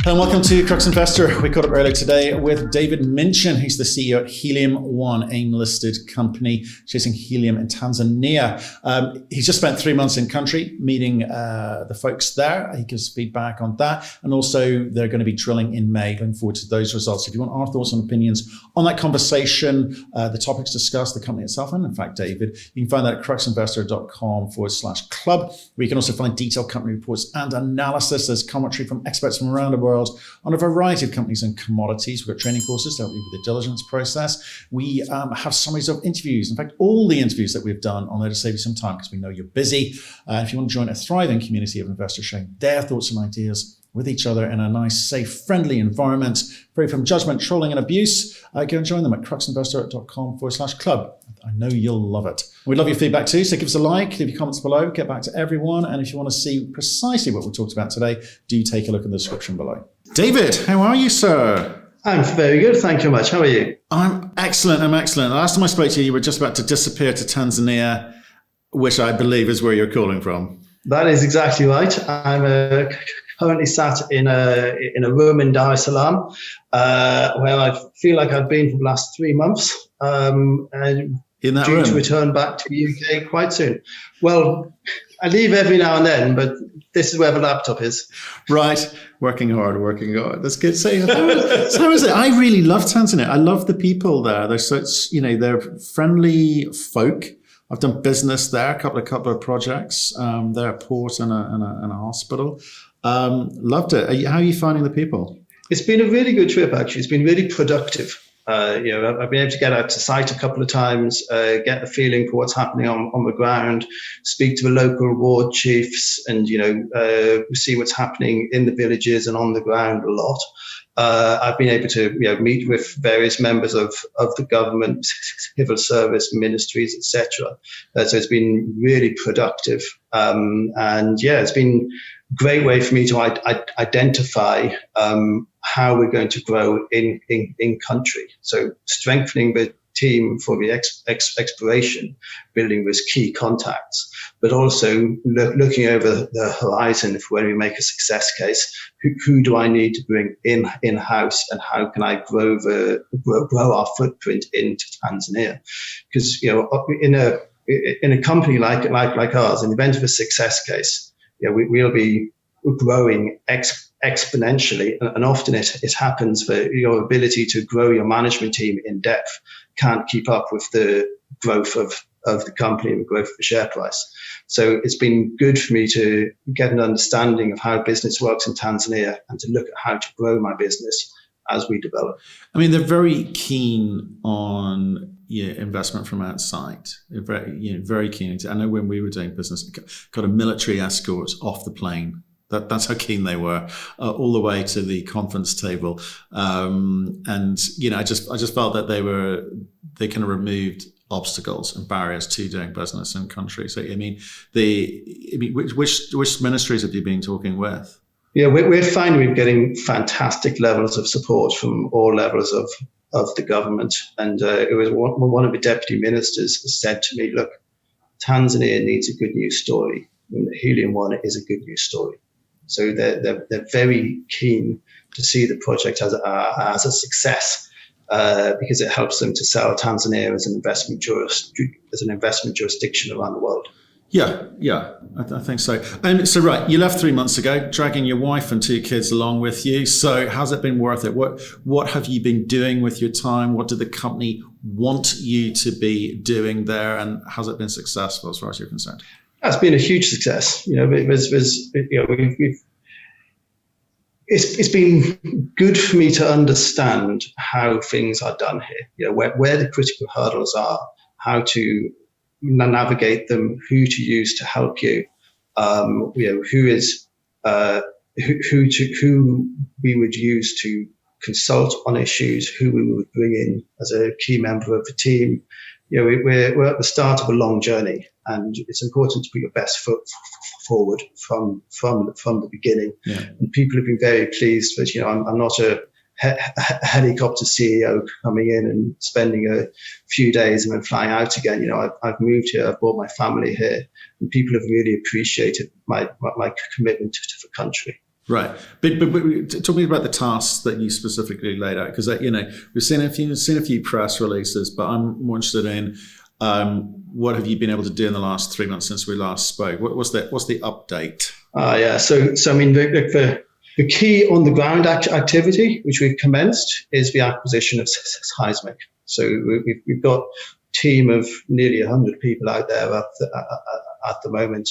And welcome to Crux Investor. We caught up earlier today with David Minchin. He's the CEO at Helium One, AIM-listed company chasing helium in Tanzania. He's just spent 3 months in country meeting the folks there. He gives feedback on that. And also they're going to be drilling in May. Looking forward to those results. If you want our thoughts and opinions on that conversation, the topics discussed, the company itself, and in fact, David, you can find that at cruxinvestor.com/club, where you can also find detailed company reports and analysis. There's commentary from experts from around the world on a variety of companies and commodities. We've got training courses to help you with the diligence process. We have summaries of interviews. In fact, all the interviews that we've done on there to save you some time because we know you're busy. If you want to join a thriving community of investors sharing their thoughts and ideas with each other in a nice, safe, friendly environment, free from judgment, trolling and abuse, go and join them at cruxinvestor.com/club. I know you'll love it. We'd love your feedback too, so give us a like, leave your comments below, get back to everyone. And if you want to see precisely what we talked about today, do take a look in the description below. David, how are you, sir? I'm very good, thank you very much. How are you? I'm excellent. The last time I spoke to you, you were just about to disappear to Tanzania, which I believe is where you're calling from. That is exactly right. I'm currently sat in a room in Dar es Salaam, where I feel like I've been for the last 3 months. And in that due room? To return back to the UK quite soon. Well, I leave every now and then, but this is where the laptop is. Right. Working hard. That's good. So how is it? I really love Tanzania. I love the people there. They're such, they're friendly folk. I've done business there, a couple of projects. They're a port and a hospital. Loved it. How are you finding the people? It's been a really good trip, actually. It's been really productive. I've been able to get out to site a couple of times, get the feeling for what's happening on the ground, speak to the local ward chiefs, and see what's happening in the villages and on the ground a lot. I've been able to meet with various members of the government, civil service, ministries, etc. So it's been really productive, it's been a great way for me to identify how we're going to grow in country. So strengthening the team for the exploration, building with key contacts, but also looking over the horizon for when we make a success case. Who do I need to bring in-house, and how can I grow our footprint into Tanzania? Because in a company like ours, in the event of a success case, we'll be growing exponentially, and often it happens that your ability to grow your management team in depth can't keep up with the growth of the company and the growth of the share price. So it's been good for me to get an understanding of how business works in Tanzania and to look at how to grow my business as we develop. I mean, they're very keen on investment from outside. They're very keen. I know when we were doing business, got a military escort off the plane. That's how keen they were, all the way to the conference table. I just felt that they kind of removed obstacles and barriers to doing business in country. So, which ministries have you been talking with? Yeah, we're finding we're getting fantastic levels of support from all levels of the government. And it was one of the deputy ministers said to me, look, Tanzania needs a good news story. And Helium One is a good news story. So they're very keen to see the project as a success, because it helps them to sell Tanzania as an investment jurisdiction around the world. Yeah, I think so. And so, right, you left 3 months ago, dragging your wife and 2 kids along with you. So has it been worth it? What have you been doing with your time? What did the company want you to be doing there? And has it been successful as far as you're concerned? It's been a huge success. It's been good for me to understand how things are done here. Where the critical hurdles are, how to navigate them, who to use to help you. Who we would use to consult on issues, who we would bring in as a key member of the team. We're at the start of a long journey, and it's important to put your best foot forward from the beginning. Yeah. And people have been very pleased that I'm not a helicopter CEO coming in and spending a few days and then flying out again. I've moved here, I've brought my family here, and people have really appreciated my commitment to the country. Right, but talk me about the tasks that you specifically laid out, because we've seen a few press releases, but I'm more interested in what have you been able to do in the last 3 months since we last spoke? What's the update? Yeah, so I mean the key on the ground activity which we've commenced is the acquisition of Seismic. So we've got a team of nearly 100 people out there at the moment.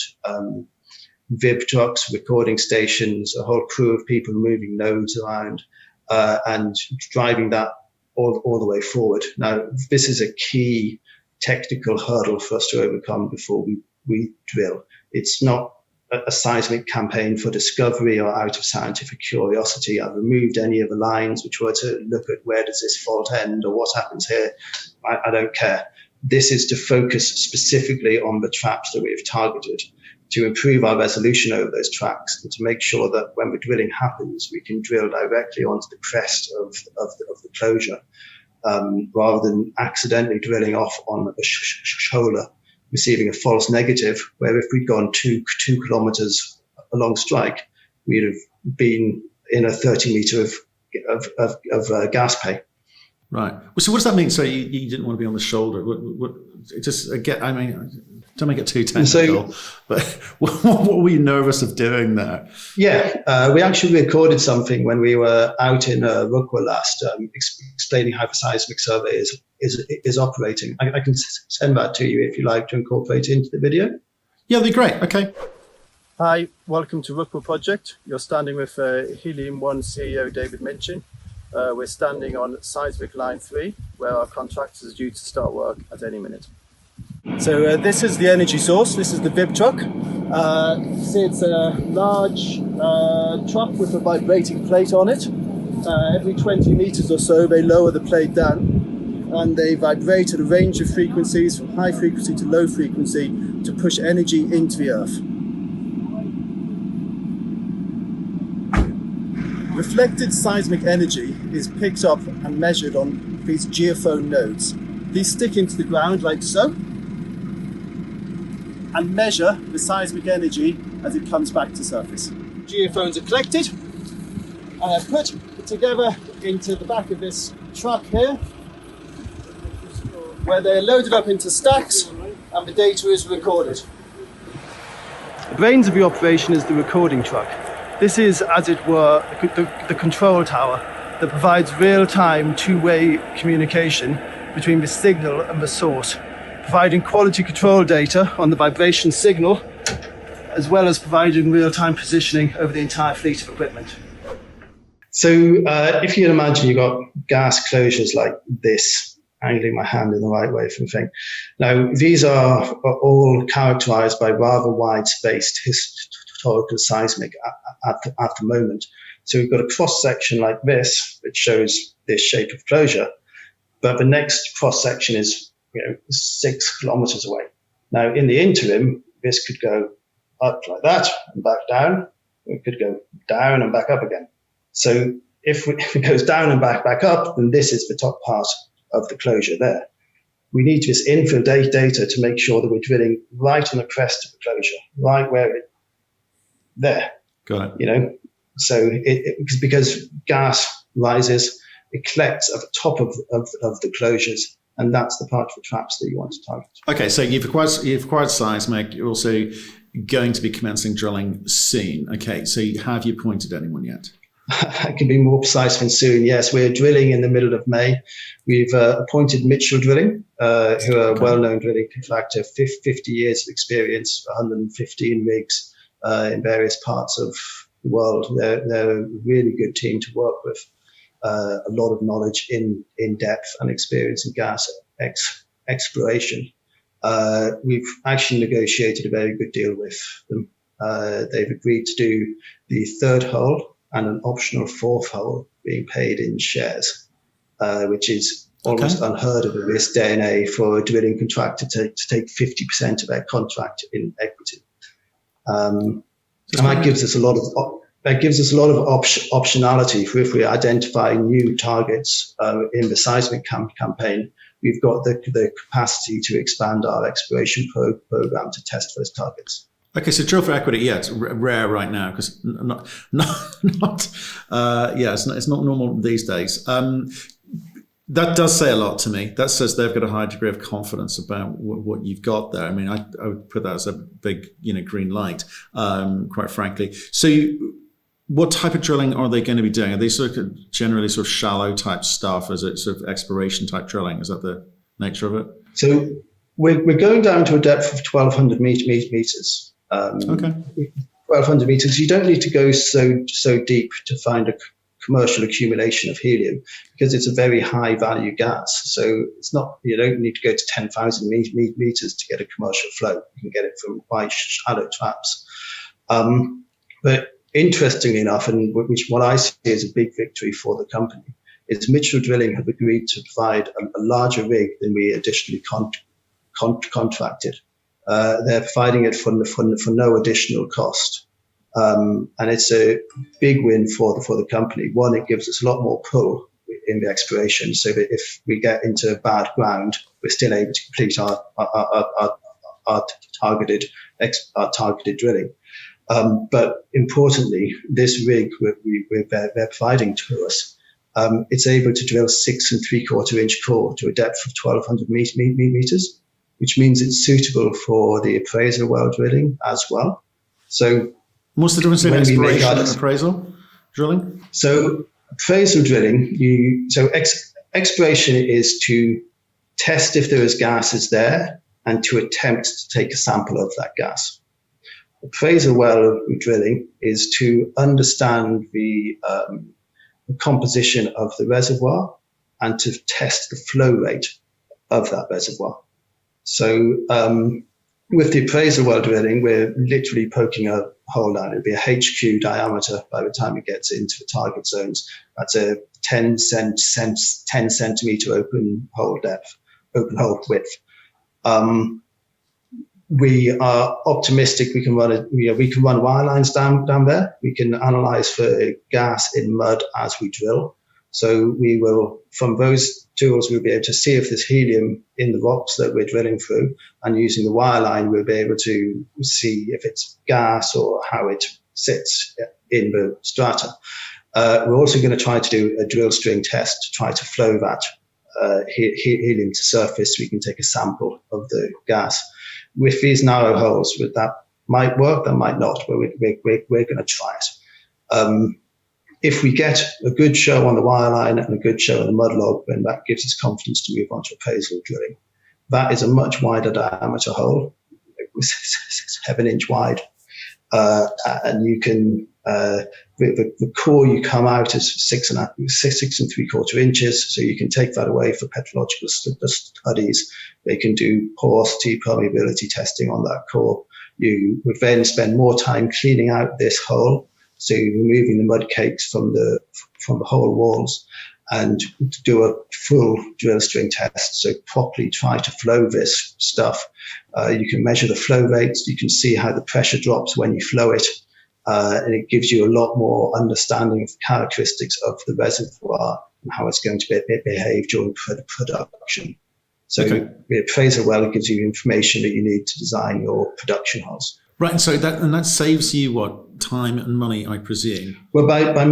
Vib trucks, recording stations, a whole crew of people moving nodes around and driving that all the way forward. Now, this is a key technical hurdle for us to overcome before we drill. It's not a seismic campaign for discovery or out of scientific curiosity. I've removed any of the lines which were to look at where does this fault end or what happens here. I don't care. This is to focus specifically on the traps that we have targeted, to improve our resolution over those tracks and to make sure that when the drilling happens, we can drill directly onto the crest of the closure, rather than accidentally drilling off on a shoulder, receiving a false negative, where if we'd gone two kilometers along strike, we'd have been in a 30 meter of gas pay. Right. So what does that mean? So you didn't want to be on the shoulder? Don't make it too technical, but what were you nervous of doing there? Yeah, we actually recorded something when we were out in Rukwa last, explaining how the seismic survey is operating. I can send that to you if you like to incorporate into the video. Yeah, that'd be great. Okay. Hi, welcome to Rukwa Project. You're standing with Helium One CEO David Minchin. We're standing on Seismic Line 3, where our contractors are due to start work at any minute. So this is the energy source. This is the Vib truck. See, it's a large truck with a vibrating plate on it. Every 20 meters or so, they lower the plate down and they vibrate at a range of frequencies, from high frequency to low frequency, to push energy into the earth. Reflected seismic energy is picked up and measured on these geophone nodes. These stick into the ground like so and measure the seismic energy as it comes back to surface. Geophones are collected and put together into the back of this truck here, where they're loaded up into stacks and the data is recorded. The brains of the operation is the recording truck. This is, as it were, the control tower that provides real-time two-way communication between the signal and the source, providing quality control data on the vibration signal, as well as providing real-time positioning over the entire fleet of equipment. So if you can imagine you've got gas closures like this, angling my hand in the right way from the thing. Now, these are all characterized by rather wide-spaced historical seismic at the moment. So we've got a cross-section like this, which shows this shape of closure, but the next cross-section is 6 kilometers away. Now, in the interim, this could go up like that and back down. It could go down and back up again. So if it goes down and back up, then this is the top part of the closure there. We need this infill data to make sure that we're drilling right on the crest of the closure, right where it, there. Got it. So because gas rises, it collects at the top of the closures, and that's the part of the traps that you want to target. Okay, so you've acquired seismic. You're also going to be commencing drilling soon. Okay, so have you appointed anyone yet? I can be more precise than soon. Yes, we're drilling in the middle of May. We've appointed Mitchell Drilling, who are a well-known drilling contractor, 50 years of experience, 115 rigs in various parts of the world. They're a really good team to work with. A lot of knowledge in depth and experience in gas exploration. We've actually negotiated a very good deal with them. They've agreed to do the third hole and an optional fourth hole being paid in shares, which is almost unheard of in this day and age for a drilling contractor to take 50% of their contract in equity. And that gives us a lot of optionality for if we identify new targets in the seismic campaign. We've got the capacity to expand our exploration program to test those targets. Okay, so drill for equity, yeah, it's rare right now because it's not normal these days. That does say a lot to me. That says they've got a high degree of confidence about what you've got there. I mean, I would put that as a big, green light, quite frankly. So what type of drilling are they going to be doing? Are they generally sort of shallow type stuff? Is it sort of exploration type drilling? Is that the nature of it? So we're going down to a depth of 1,200 meters. Okay. 1,200 meters. You don't need to go so deep to find a commercial accumulation of helium because it's a very high value gas. So it's not, you don't need to go to 10,000 meters to get a commercial flow. You can get it from quite shallow traps. But interestingly enough, and what I see as a big victory for the company, is Mitchell Drilling have agreed to provide a larger rig than we additionally contracted. They're providing it for no additional cost. And it's a big win for the company. One, it gives us a lot more pull in the exploration, so that if we get into bad ground, we're still able to complete our targeted drilling. But importantly, this rig they're providing to us, it's able to drill 6 3/4 inch core to a depth of 1,200 meters, which means it's suitable for the appraisal well drilling as well. So what's the difference between exploration and appraisal drilling? So appraisal drilling, exploration is to test if there is gases there and to attempt to take a sample of that gas. Appraisal well drilling is to understand the composition of the reservoir and to test the flow rate of that reservoir. So with the appraisal well drilling, we're literally poking a hole down. It'll be a HQ diameter by the time it gets into the target zones. That's a 10 centimeter open hole width. We are optimistic we can run wire lines down there. We can analyze for gas in mud as we drill. So we will, from those tools, we'll be able to see if there's helium in the rocks that we're drilling through, and using the wire line, we'll be able to see if it's gas or how it sits in the strata. We're also going to try to do a drill string test to try to flow that helium to surface so we can take a sample of the gas. With these narrow holes, that might work, that might not, but we're going to try it. If we get a good show on the wireline and a good show on the mud log, then that gives us confidence to move on to appraisal drilling. That is a much wider diameter hole, 7 inch wide, and you can the core you come out is 6 3/4 inches, so you can take that away for petrological studies. They can do porosity, permeability testing on that core. You would then spend more time cleaning out this hole, so removing the mud cakes from the hole walls, and do a full drill string test. So properly try to flow this stuff. You can measure the flow rates. You can see how the pressure drops when you flow it. And it gives you a lot more understanding of the characteristics of the reservoir and how it's going to behave during production. So the appraisal well gives you information that you need to design your production holes. Right, and so that saves you what, time and money, I presume? Well, by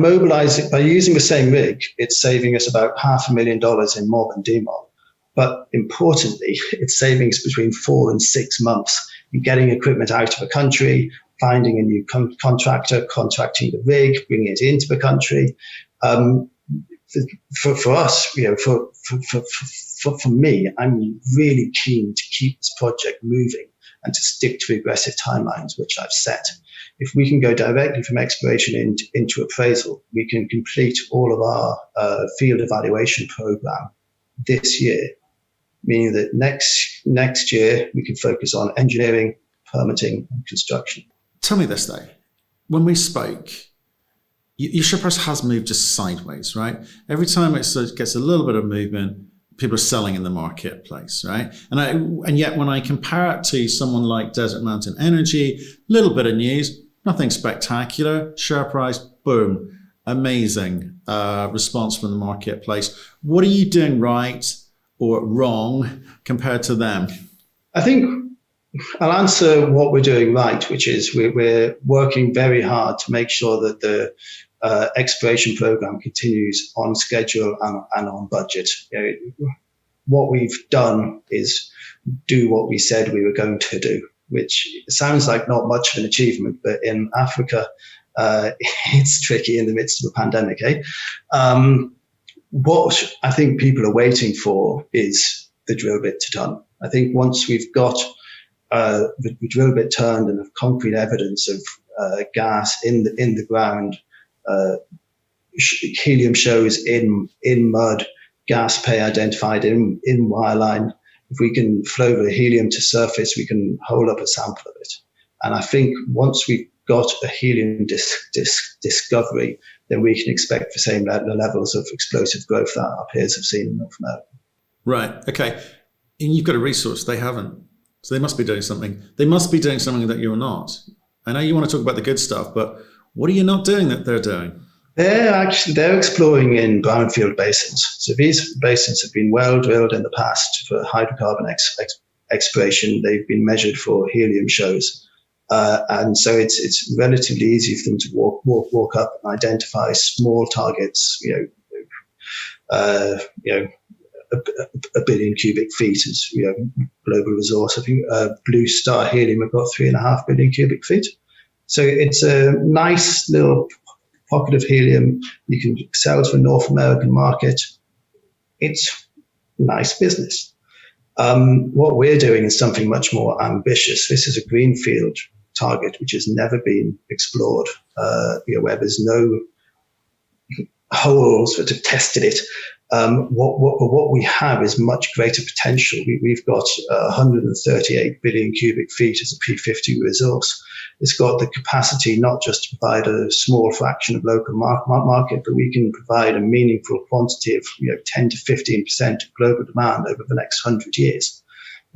using the same rig, it's saving us about $500,000 in mob and demob. But importantly, it's saving us between 4 and 6 months in getting equipment out of the country, finding a new contractor, contracting the rig, bringing it into the country. For us, for me, I'm really keen to keep this project moving and to stick to aggressive timelines, which I've set. If we can go directly from exploration into appraisal, we can complete all of our field evaluation program this year, meaning that next year we can focus on engineering, permitting, and construction. Tell me this though, when we spoke, your share price has moved just sideways, right? Every time it gets a little bit of movement, people are selling in the marketplace, right? And yet when I compare it to someone like Desert Mountain Energy, little bit of news, nothing spectacular, share price, boom, amazing response from the marketplace. What are you doing right or wrong compared to them? I think I'll answer what we're doing right, which is we're working very hard to make sure that the exploration program continues on schedule and on budget. What we've done is do what we said we were going to do, which sounds like not much of an achievement, but in Africa, it's tricky in the midst of a pandemic. What I think people are waiting for is the drill bit to done. I think once we've got the drill bit turned and have concrete evidence of gas in the ground, helium shows in mud, gas pay identified in wireline. If we can flow the helium to surface, we can hold up a sample of it. And I think once we've got a helium discovery, then we can expect the same levels of explosive growth that our peers have seen in North America. Right. Okay. And you've got a resource. They haven't. So they must be doing something. They must be doing something that you're not. I know you want to talk about the good stuff, but what are you not doing that they're doing? They're exploring in brownfield basins. So these basins have been well drilled in the past for hydrocarbon exploration. They've been measured for helium shows. And so it's relatively easy for them to walk up and identify small targets, a billion cubic feet is global resource. I think Blue Star Helium have got 3.5 billion cubic feet. So it's a nice little pocket of helium. You can sell to the North American market. It's nice business. What we're doing is something much more ambitious. This is a greenfield target which has never been explored, where there's no holes that have tested it. What we have is much greater potential. We've got 138 billion cubic feet as a P50 resource. It's got the capacity not just to provide a small fraction of local market, but we can provide a meaningful quantity of 10 to 15% of global demand over the next 100 years.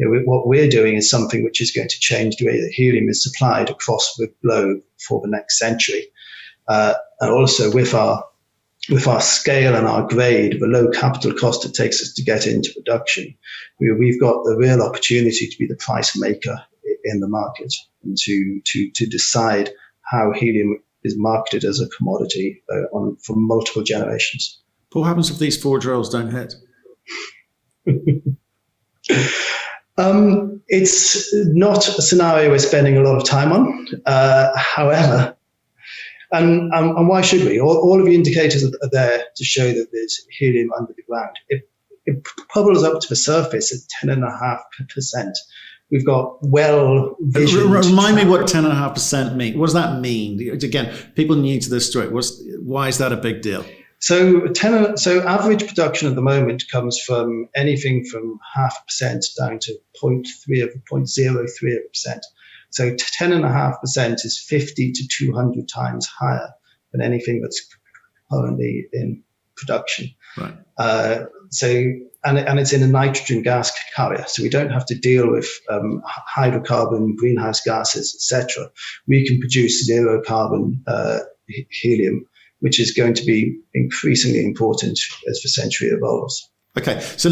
What we're doing is something which is going to change the way that helium is supplied across the globe for the next century. And also with our scale and our grade, the low capital cost it takes us to get into production, we've got the real opportunity to be the price maker in the market and to decide how helium is marketed as a commodity for multiple generations. But what happens if these 4 drills don't hit? It's not a scenario we're spending a lot of time on. However, and why should we? All of the indicators are there to show that there's helium under the ground. It bubbles up to the surface at 10.5%. We've got well-visioned... Remind me what 10.5% mean. What does that mean? Again, people new to this story. Why is that a big deal? So average production at the moment comes from anything from 0.5% down to 0.03%. So 10.5% is 50 to 200 times higher than anything that's currently in production. Right. And it's in a nitrogen gas carrier, so we don't have to deal with hydrocarbon, greenhouse gases, etc. We can produce zero carbon helium, which is going to be increasingly important as the century evolves. Okay, so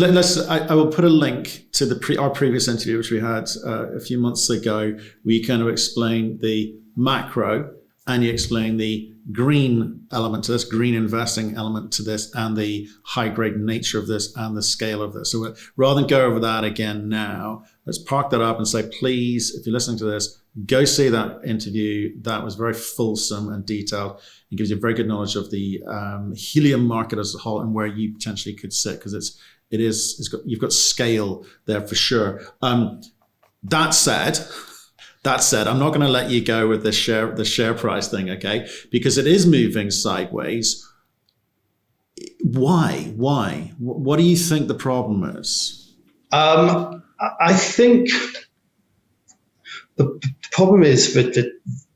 I will put a link to our previous interview, which we had a few months ago, where you kind of explained the macro and you explained the green element to this, green investing element to this, and the high grade nature of this and the scale of this. So rather than go over that again now, let's park that up and say, please, if you're listening to this, go see that interview. That was very fulsome and detailed. It gives you a very good knowledge of the helium market as a whole and where you potentially could sit, because you've got scale there for sure. That said, I'm not going to let you go with the share price thing, okay? Because it is moving sideways. Why? What do you think the problem is? I think the problem is that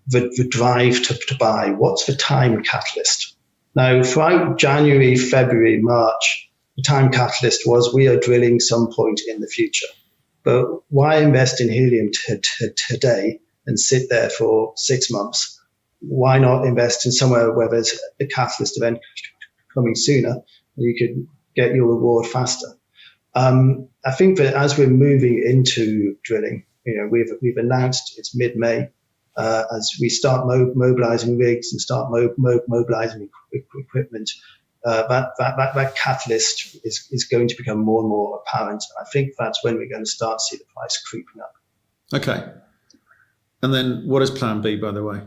the drive to buy. What's the time catalyst? Now, throughout January, February, March, the time catalyst was we are drilling some point in the future. But why invest in helium today and sit there for 6 months? Why not invest in somewhere where there's a catalyst event coming sooner and you could get your reward faster? I think that as we're moving into drilling, we've announced it's mid-May. As we start mobilizing rigs and start mobilizing equipment, that catalyst is going to become more and more apparent. I think that's when we're going to start to see the price creeping up. Okay. And then what is plan B, by the way?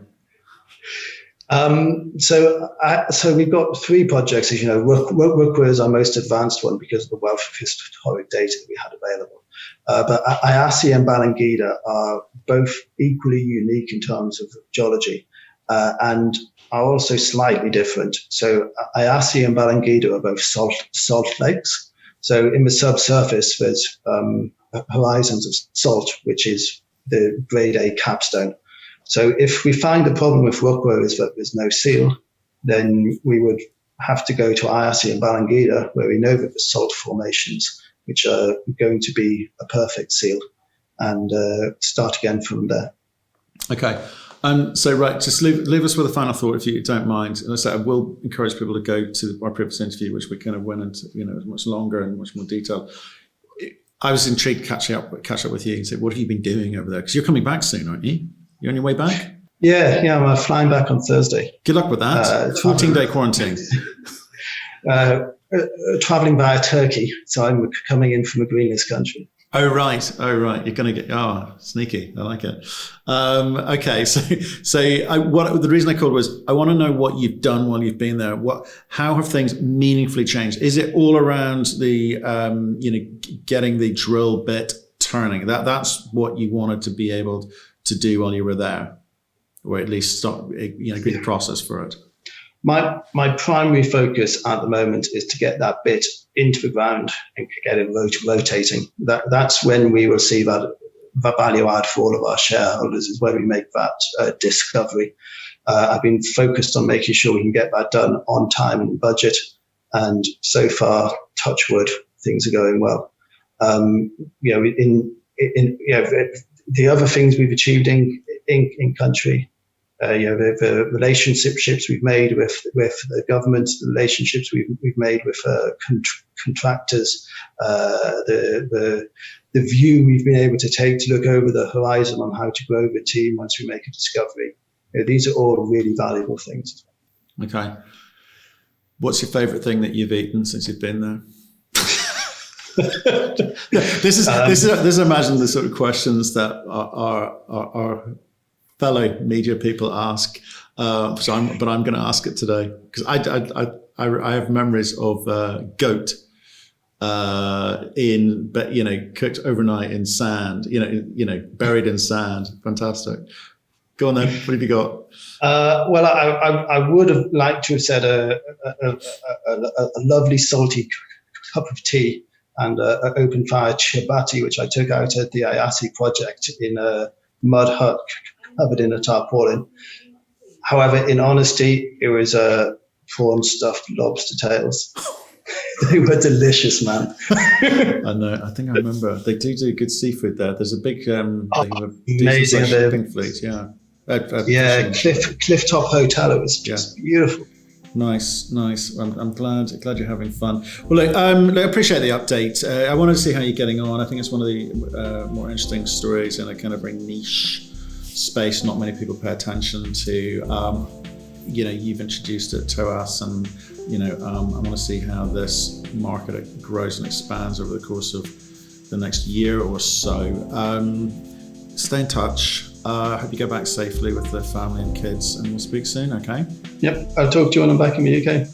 So we've got 3 projects. As you know, Rukwa is our most advanced one because of the wealth of historic data that we had available. But Ayasi and Balangida are both equally unique in terms of geology and are also slightly different. So Ayasi and Balangida are both salt lakes. So in the subsurface, there's horizons of salt, which is the grade A capstone. So if we find the problem with Rukwa is that there's no seal, then we would have to go to Ayasi and Balangida, where we know that there's salt formations, which are going to be a perfect seal, and start again from there. Okay. So, right, just leave us with a final thought, if you don't mind. And I will encourage people to go to our previous interview, which we kind of went into, much longer and much more detail. I was intrigued to catch up with you and say, what have you been doing over there? Because you're coming back soon, aren't you? You're on your way back? Yeah, I'm flying back on Thursday. Good luck with that. 14-day quarantine. Traveling via Turkey, so I'm coming in from a greenest country. Oh right. You're going to get sneaky. I like it. Okay, so the reason I called was I want to know what you've done while you've been there. How have things meaningfully changed? Is it all around the getting the drill bit turning? That's what you wanted to be able to do while you were there, or at least start agree the process for it. My primary focus at the moment is to get that bit into the ground and get it rotating. That's when we will see that value add for all of our shareholders, is where we make that discovery. I've been focused on making sure we can get that done on time and budget, and so far, touch wood, things are going well. The other things we've achieved in country. The relationships we've made with the government, the relationships we've made with contractors, the view we've been able to take to look over the horizon on how to grow the team once we make a discovery. These are all really valuable things. Okay. What's your favourite thing that you've eaten since you've been there? This is imagine the sort of questions that are fellow media people ask, but I'm going to ask it today because I have memories of goat cooked overnight in sand, buried in sand. Fantastic. Go on then. What have you got? Well, I would have liked to have said a lovely salty cup of tea and an open fire chapati, which I took out at the Ayasi project in a mud hut covered in a tarpaulin. However, in honesty, it was prawn stuffed lobster tails. They were delicious, man. I know. I think I remember. They do good seafood there. There's a big amazing shipping fleet. Yeah. Cliff Top Hotel. It was just beautiful. Nice. I'm glad you're having fun. Well, look, I appreciate the update. I wanted to see how you're getting on. I think it's one of the more interesting stories in a kind of very niche space. Not many people pay attention to. You've introduced it to us, and I want to see how this market grows and expands over the course of the next year or so. Stay in touch. I hope you go back safely with the family and kids, and we'll speak soon, okay? Yep, I'll talk to you when I'm back in the UK.